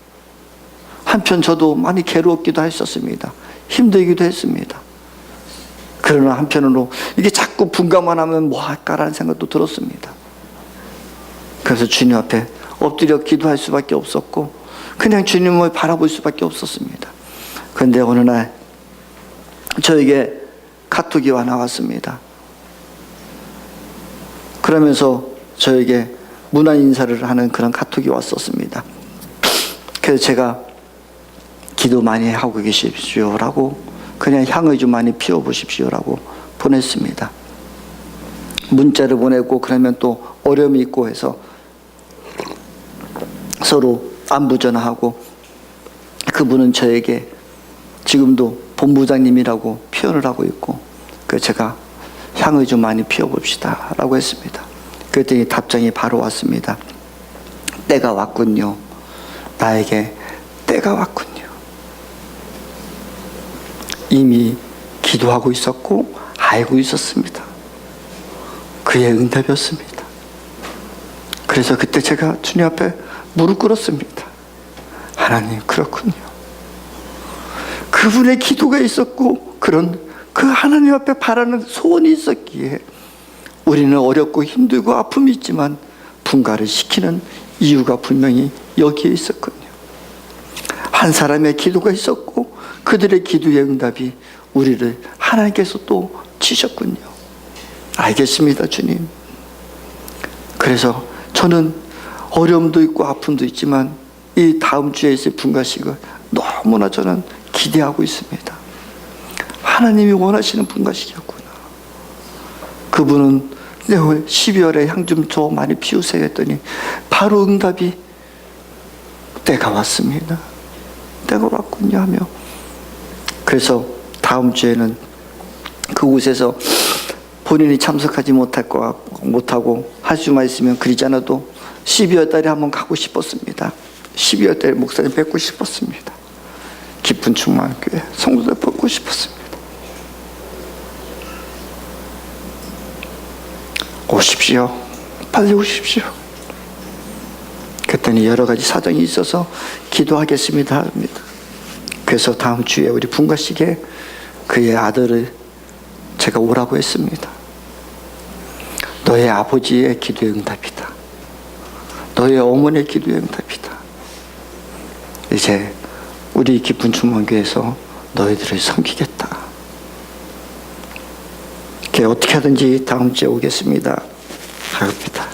A: 한편 저도 많이 괴로웠기도 했었습니다. 힘들기도 했습니다. 그러나 한편으로 이게 자꾸 분가만 하면 뭐 할까라는 생각도 들었습니다. 그래서 주님 앞에 엎드려 기도할 수밖에 없었고 그냥 주님을 바라볼 수밖에 없었습니다. 그런데 어느 날 저에게 카톡이 와 나왔습니다. 그러면서 저에게 문안 인사를 하는 그런 카톡이 왔었습니다. 그래서 제가 기도 많이 하고 계십시오라고 그냥 향을 좀 많이 피워보십시오라고 보냈습니다. 문자를 보내고 그러면 또 어려움이 있고 해서 서로 안부 전화하고 그분은 저에게 지금도 본부장님이라고 표현을 하고 있고 그래서 제가 향을 좀 많이 피워봅시다 라고 했습니다. 그랬더니 답장이 바로 왔습니다. 때가 왔군요. 나에게 때가 왔군요. 이미 기도하고 있었고 알고 있었습니다. 그의 응답이었습니다. 그래서 그때 제가 주님 앞에 무릎 꿇었습니다. 하나님, 그렇군요. 그분의 기도가 있었고 그 하나님 앞에 바라는 소원이 있었기에 우리는 어렵고 힘들고 아픔이 있지만 분가를 시키는 이유가 분명히 여기에 있었거든요. 한 사람의 기도가 있었고 그들의 기도의 응답이 우리를 하나님께서 또 치셨군요. 알겠습니다, 주님. 그래서 저는 어려움도 있고 아픔도 있지만 이 다음 주에 있을 분가식을 너무나 저는 기대하고 있습니다. 하나님이 원하시는 분가식이었구나. 그분은 12월에 향 좀 더 많이 피우세요 했더니 바로 응답이 때가 왔습니다. 때가 왔군요 하며, 그래서 다음 주에는 그곳에서 본인이 참석하지 못하고 할 수만 있으면 그러지 않아도 12월 달에 한번 가고 싶었습니다. 12월 달에 목사님 뵙고 싶었습니다. 깊은 충만교회 성도들 뵙고 싶었습니다. 오십시오. 빨리 오십시오. 그랬더니 여러 가지 사정이 있어서 기도하겠습니다 합니다. 그래서 다음 주에 우리 분가식에 그의 아들을 제가 오라고 했습니다. 너의 아버지의 기도의 응답이다. 너의 어머니의 기도의 응답이다. 이제 우리 깊은 충만교회에서 너희들을 섬기겠다. 어떻게 하든지 다음 주에 오겠습니다 합니다.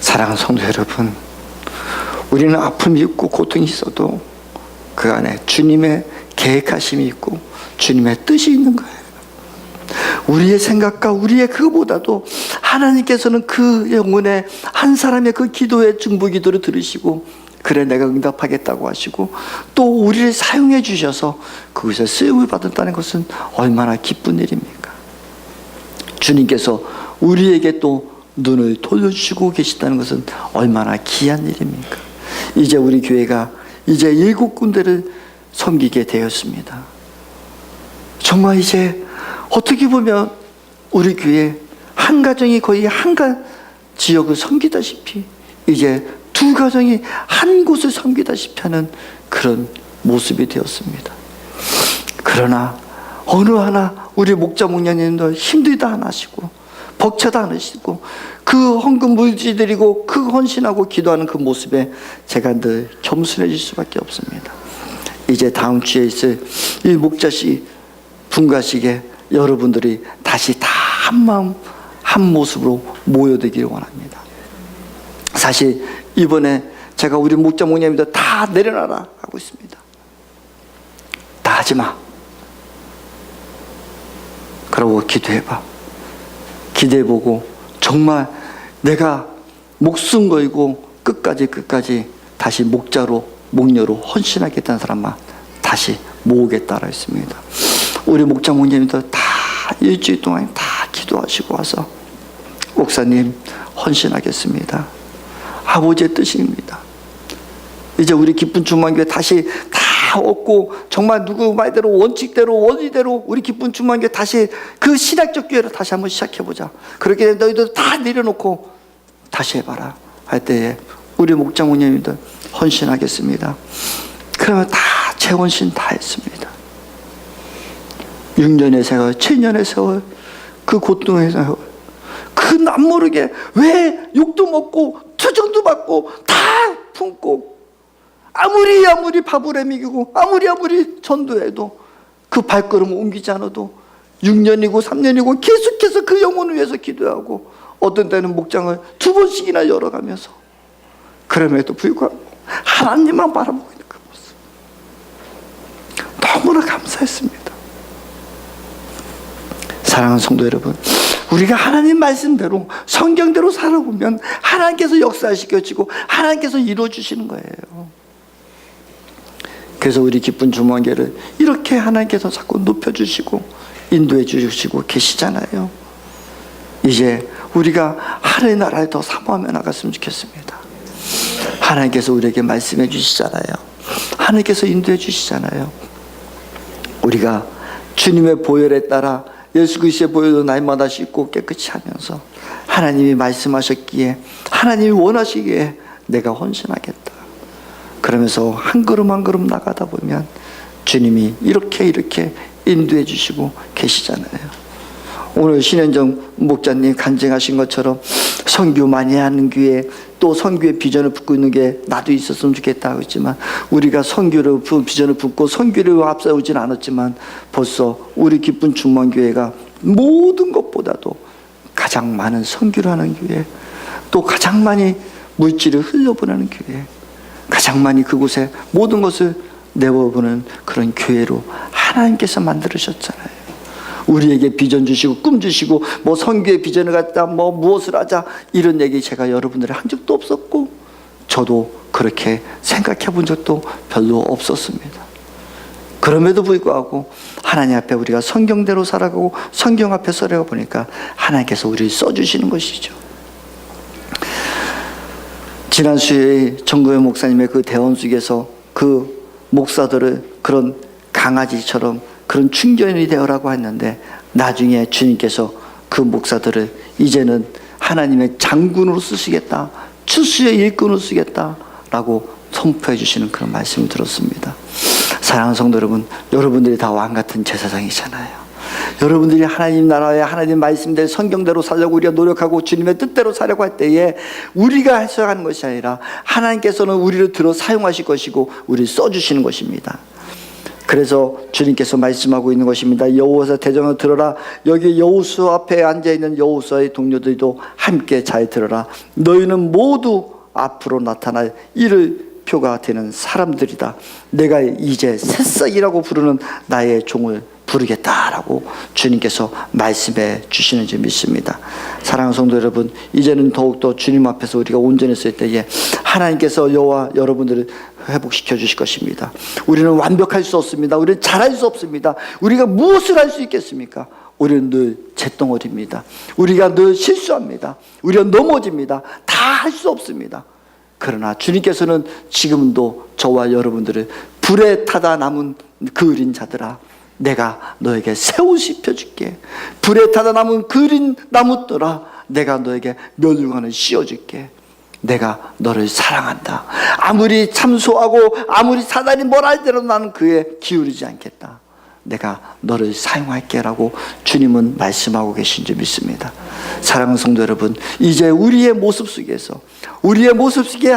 A: 사랑하는 성도 여러분, 우리는 아픔이 있고 고통이 있어도 그 안에 주님의 계획하심이 있고 주님의 뜻이 있는 거예요. 우리의 생각과 우리의 그거보다도 하나님께서는 그 영혼의 한 사람의 그 기도의 중보 기도를 들으시고 그래 내가 응답하겠다고 하시고 또 우리를 사용해 주셔서 그것에 쓰임을 받았다는 것은 얼마나 기쁜 일입니까? 주님께서 우리에게 또 눈을 돌려주시고 계시다는 것은 얼마나 귀한 일입니까? 이제 우리 교회가 이제 7군데를 섬기게 되었습니다. 정말 이제 어떻게 보면 우리 교회 한 가정이 거의 한 지역을 섬기다시피 이제 두 가정이 한 곳을 섬기다시피 하는 그런 모습이 되었습니다. 그러나 어느 하나 우리 목자 목녀님도 힘들다 안 하시고 벅차다 안 하시고 그 헌금 물질드리고 그 헌신하고 기도하는 그 모습에 제가 늘 겸손해질 수밖에 없습니다. 이제 다음 주에 있을 이 목자식 분가식에 여러분들이 다시 다 한마음 한 모습으로 모여들기를 원합니다. 사실 이번에 제가 우리 목자 목녀님들 다 내려놔라 하고 있습니다. 다 하지마. 그러고 기도해봐. 기대해보고 정말 내가 목숨 걸고 끝까지 다시 목자로 목녀로 헌신하겠다는 사람만 다시 모으겠다라 했습니다. 우리 목자 목녀님들 다 일주일 동안 다 기도하시고 와서 목사님 헌신하겠습니다. 아버지의 뜻입니다. 이제 우리 기쁜 충만교회 다시 다 얻고 정말 누구 말대로 원칙대로 원리대로 우리 기쁜 충만교회 다시 그 신학적 교회를 다시 한번 시작해보자. 그렇게 되면 너희들 다 내려놓고 다시 해봐라 할 때에 우리 목자 목녀님들 헌신하겠습니다. 그러면 다 재혼신 다 했습니다. 6년의 세월 7년의 세월 그 고통의 세월 그 남모르게 왜 욕도 먹고 투정도 받고 다 품고 아무리 밥을 먹이고 아무리 전도해도 그 발걸음을 옮기지 않아도 6년이고 3년이고 계속해서 그 영혼을 위해서 기도하고 어떤 때는 목장을 2번씩이나 열어가면서 그럼에도 불구하고 하나님만 바라보고 있는 그 모습 너무나 감사했습니다. 사랑하는 성도 여러분, 우리가 하나님 말씀대로 성경대로 살아보면 하나님께서 역사시켜지고 하나님께서 이루어주시는 거예요. 그래서 우리 기쁜 주만교회를 이렇게 하나님께서 자꾸 높여주시고 인도해 주시고 계시잖아요. 이제 우리가 하늘의 나라에 더 사모하며 나갔으면 좋겠습니다. 하나님께서 우리에게 말씀해 주시잖아요. 하나님께서 인도해 주시잖아요. 우리가 주님의 보혈에 따라 예수 그리스도의 보혈로 날마다 씻고 깨끗이 하면서 하나님이 말씀하셨기에, 하나님이 원하시기에 내가 헌신하겠다. 그러면서 한 걸음 한 걸음 나가다 보면 주님이 이렇게 인도해 주시고 계시잖아요. 오늘 신현정 목자님 간증하신 것처럼 선교 많이 하는 교회, 또 선교의 비전을 품고 있는 게 나도 있었으면 좋겠다 했지만, 우리가 선교를 비전을 품고 선교를 앞세우진 않았지만 벌써 우리 기쁜 중만교회가 모든 것보다도 가장 많은 선교를 하는 교회, 또 가장 많이 물질을 흘려보내는 교회, 가장 많이 그곳에 모든 것을 내어보는 그런 교회로 하나님께서 만들으셨잖아요. 우리에게 비전 주시고 꿈 주시고 뭐 선교의 비전을 갖다 뭐 무엇을 하자 이런 얘기 제가 여러분들이 한 적도 없었고, 저도 그렇게 생각해 본 적도 별로 없었습니다. 그럼에도 불구하고 하나님 앞에 우리가 성경대로 살아가고 성경 앞에 서려가 보니까 하나님께서 우리를 써주시는 것이죠. 지난 수요일 정거회 목사님의 그 대원 속에서 그 목사들을 그런 강아지처럼 그런 충견이 되어라고 했는데, 나중에 주님께서 그 목사들을 이제는 하나님의 장군으로 쓰시겠다, 추수의 일꾼으로 쓰겠다라고 선포해 주시는 그런 말씀을 들었습니다. 사랑하는 성도 여러분, 여러분들이 다 왕같은 제사장이잖아요. 여러분들이 하나님 나라의 하나님 말씀대로 성경대로 살려고 우리가 노력하고 주님의 뜻대로 살려고 할 때에 우리가 해석하는 것이 아니라 하나님께서는 우리를 들어 사용하실 것이고 우리를 써주시는 것입니다. 그래서 주님께서 말씀하고 있는 것입니다. 여호와서 대전을 들어라. 여기 여호수 앞에 앉아있는 여호수아의 동료들도 함께 잘 들어라. 너희는 모두 앞으로 나타날 이를 표가 되는 사람들이다. 내가 이제 새싹이라고 부르는 나의 종을 부르겠다라고 주님께서 말씀해 주시는 줄 믿습니다. 사랑하는 성도 여러분, 이제는 더욱더 주님 앞에서 우리가 온전했을 때에 하나님께서 저와 여러분들을 회복시켜 주실 것입니다. 우리는 완벽할 수 없습니다. 우리는 잘할 수 없습니다. 우리가 무엇을 할 수 있겠습니까? 우리는 늘 잿덩어리입니다. 우리가 늘 실수합니다. 우리가 넘어집니다. 다 할 수 없습니다. 그러나 주님께서는 지금도 저와 여러분들을 불에 타다 남은 그 어린 자들아, 내가 너에게 새 옷 입혀줄게. 불에 타다 남은 그 어린 나무들아, 내가 너에게 멸류관을 씌워줄게. 내가 너를 사랑한다. 아무리 참소하고 아무리 사단이 뭘 할지라도 나는 그에 기울이지 않겠다. 내가 너를 사용할게 라고 주님은 말씀하고 계신 줄 믿습니다. 사랑하는 성도 여러분, 이제 우리의 모습 속에서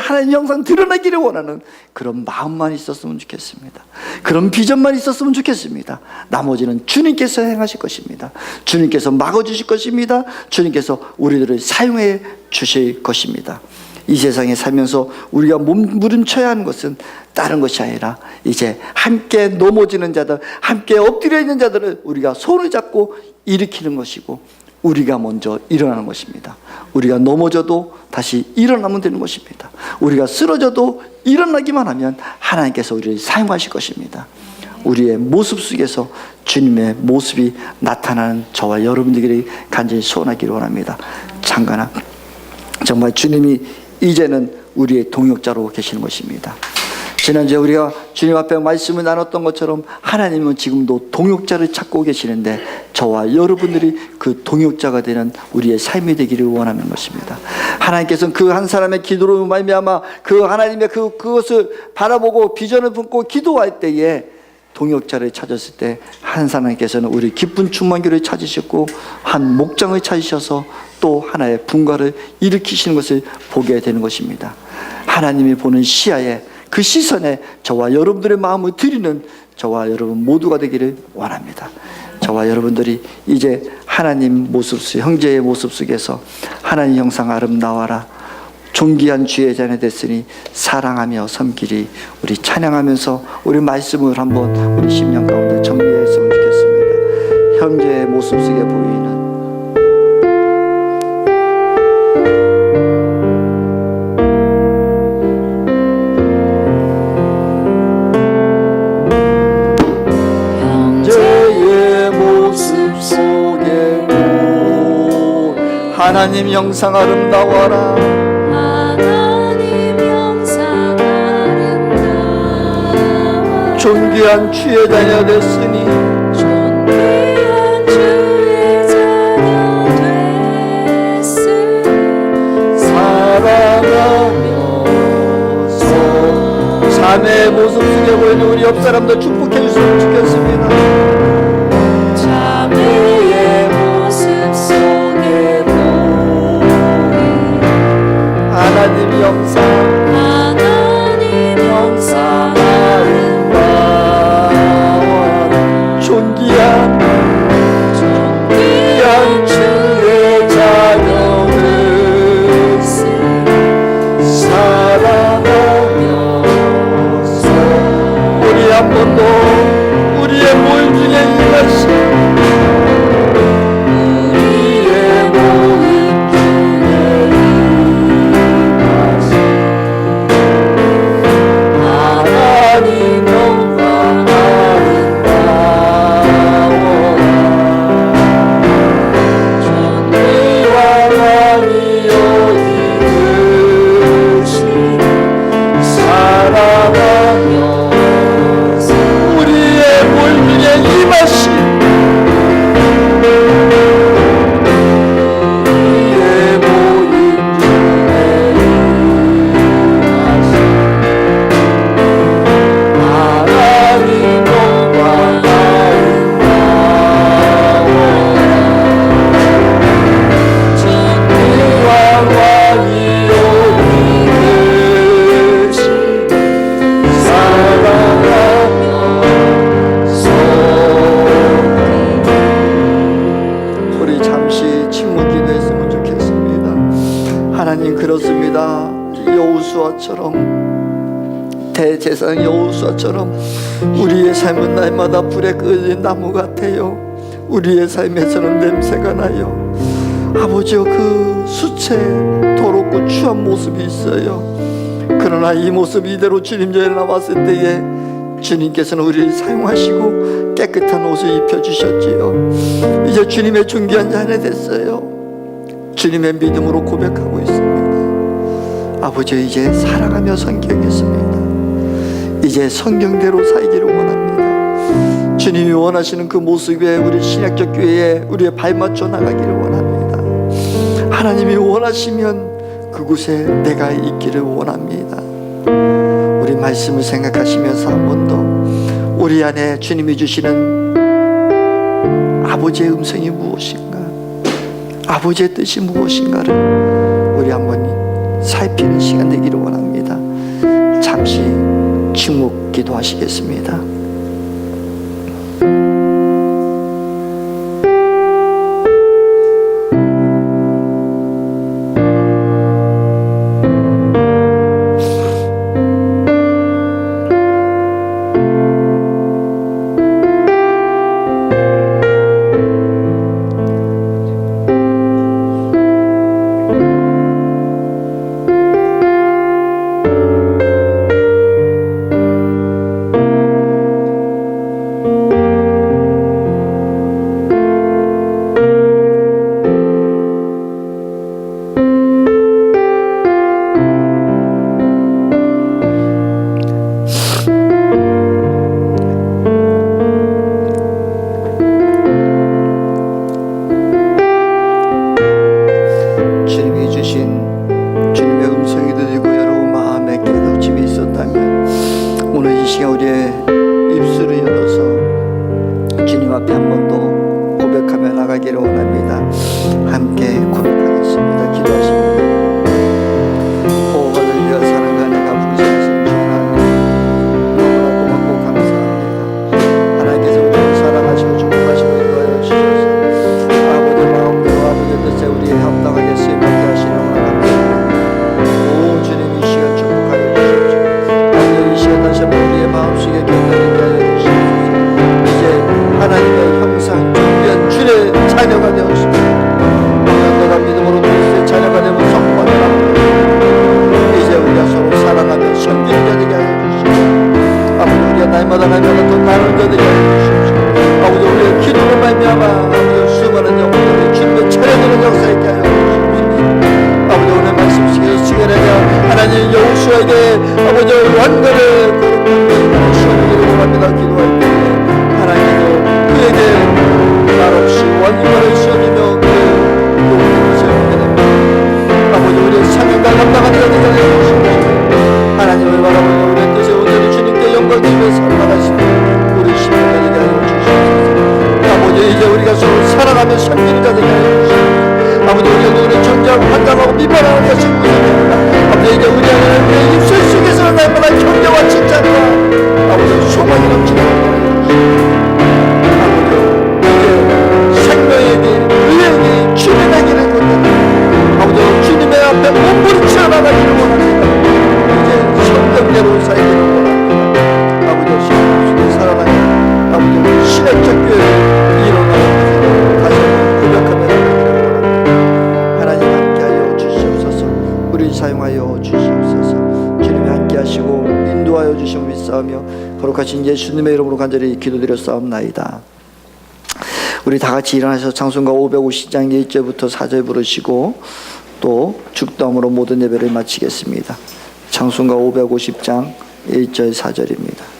A: 하나님 영상 드러나기를 원하는 그런 마음만 있었으면 좋겠습니다. 그런 비전만 있었으면 좋겠습니다. 나머지는 주님께서 행하실 것입니다. 주님께서 막아주실 것입니다. 주님께서 우리들을 사용해 주실 것입니다. 이 세상에 살면서 우리가 몸부림쳐야 하는 것은 다른 것이 아니라 이제 함께 넘어지는 자들, 함께 엎드려 있는 자들을 우리가 손을 잡고 일으키는 것이고, 우리가 먼저 일어나는 것입니다. 우리가 넘어져도 다시 일어나면 되는 것입니다. 우리가 쓰러져도 일어나기만 하면 하나님께서 우리를 사용하실 것입니다. 우리의 모습 속에서 주님의 모습이 나타나는 저와 여러분들이 간절히 소원하기를 원합니다. 장가나 정말 주님이 이제는 우리의 동역자로 계시는 것입니다. 지난주에 우리가 주님 앞에 말씀을 나눴던 것처럼 하나님은 지금도 동역자를 찾고 계시는데, 저와 여러분들이 그 동역자가 되는 우리의 삶이 되기를 원하는 것입니다. 하나님께서는 그 한 사람의 기도로 말미암아 그 하나님의 그것을 바라보고 비전을 품고 기도할 때에 동역자를 찾았을 때 한 사람께서는 우리 기쁜 충만교를 찾으셨고, 한 목장을 찾으셔서 또 하나의 분가를 일으키시는 것을 보게 되는 것입니다. 하나님이 보는 시야에, 그 시선에 저와 여러분들의 마음을 드리는 저와 여러분 모두가 되기를 원합니다. 저와 여러분들이 이제 하나님 모습 속, 형제의 모습 속에서 하나님 형상 아름다워라, 존귀한 주의 자녀 됐으니 사랑하며 섬기리, 우리 찬양하면서 우리 말씀을 한번 우리 심령 가운데 정리했으면 좋겠습니다. 형제의 모습 속에 보이는 하나님 영상 아름다워라.
B: 하나님 영상 아름다워라.
A: 존귀한 주의 자녀 됐으니
B: 존귀한 주의
A: 주변에 우리 옆 사람도 축복해 주시면 좋겠습니다.
B: 자매의 모습 속에 보이는
A: 하나님 영상
B: 하나님 영상
A: 아름다워 존귀한
B: 존귀한
A: 주의 자녀를 사랑하면서 우리 한 번도 우리의 모임 중에 임하신 우리의 모임 중에 임하신 하나님 영광 아름다워 존귀와 왕이여 이끄시 사랑하면서 우리의 모임 중에 임하신 우리의 모임 중에 임하신 하나님 영광 아름다워 존귀와 왕이여 이끄시 사랑하면서 우리 잠시 침묵 기도했으면 좋겠습니다. 하나님 그렇습니다. 여호수아처럼 대제사장 여호수아처럼 우리의 삶은 날마다 불에 끄진 나무 같아요. 우리의 삶에서는 냄새가 나요. 아버지여 그 수채 더럽고 추한 모습이 있어요. 그러나 이 모습 이대로 주님 전에 나왔을 때에 주님께서는 우리를 사용하시고 깨끗한 옷을 입혀주셨지요. 이제 주님의 존귀한 자녀 됐어요. 주님의 믿음으로 고백하고 있습니다. 아버지 이제 살아가며 섬기겠습니다. 이제 성경대로 살기를 원합니다. 주님이 원하시는 그 모습에 우리 신약적 교회에 우리의 발맞춰 나가기를 원합니다. 하나님이 원하시면 그곳에 내가 있기를 원합니다. 우리 말씀을 생각하시면서 한 번 더 우리 안에 주님이 주시는 아버지의 음성이 무엇인가, 아버지의 뜻이 무엇인가를 우리 한번 살피는 시간 되기를 원합니다. 잠시 침묵 기도하시겠습니다. 날마다 더 나를 되게 해주십시오. 아버지 우리의 기도로 말미암아 아버지 수많은 영혼들이 주님의 차례되는 역사 있게 하여 주십시오. 아버지 오늘 말씀 시간에 하나님 여호수아에게 아버지 완전을 거룩한 시험을 원합니다. 기도할 때 하나님도 그에게 말없이 완전을 시험이며 그의 용기를 세우게 됩니다. 아버지 우리의 사명과 감당하는 자들이 되게 해주십시오. 하나님을 바라보며 우리의 뜻에 온전히 주님께 영광 주면서 주십니다. 아버지 우리가 누구를 정죄하고 판단하고 비판하는 것이 무엇입니까? 아버지 이제 우리 안에 우리의 입술 속에서는 날마다 형제와 칭찬과 아버지 소망이 넘치는 아버지 이제 생명의 길, 의의 길, 주님의 길을 걷는 아버지 주님의 앞에 몸부림쳐 나가기를 원합니다. 이제 성경대로 살기를 원합니다. 아버지 신의 살아나는 아버지 신의 교회를 일어나는 다시 한번 고백하며 나가기를 원합니다. 하나님 함께하여 주시옵소서. 우리 사용하여 주시옵소서. 주님이 함께하시고 인도하여 주심을 믿사오며 거룩하신 예수님의 이름으로 간절히 기도드렸사옵나이다. 우리 다같이 일어나셔서 찬송가 550장 1절부터 4절 부르시고 또 죽담으로 모든 예배를 마치겠습니다. 찬송가 550장 1절 4절입니다.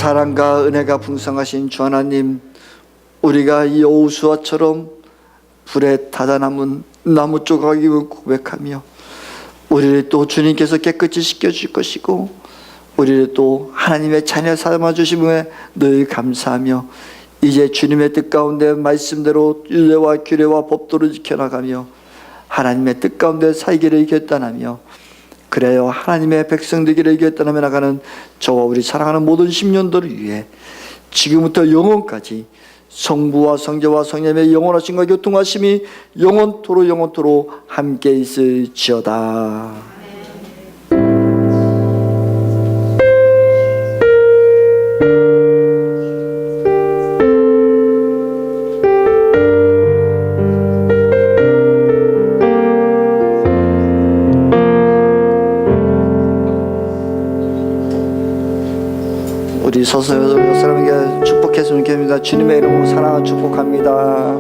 A: 사랑과 은혜가 풍성하신 주 하나님, 우리가 여호수아처럼 불에 타다 남은 나무 조각임을 고백하며 우리를 또 주님께서 깨끗이 씻겨줄 것이고 우리를 또 하나님의 자녀 삼아주심에 늘 감사하며 이제 주님의 뜻 가운데 말씀대로 율례와 규례와 법도를 지켜나가며 하나님의 뜻 가운데 살기를 결단하며 그래요 하나님의 백성 되기를 결단하며 나가는 저와 우리 사랑하는 모든 심령들을 위해 지금부터 영원까지 성부와 성자와 성령의 영원하심과 교통하심이 영원토록 함께 있을지어다. 우리 서서 여러분 사람에게 축복했으면 좋겠습니다. 주님의 이름으로 사랑을 축복합니다.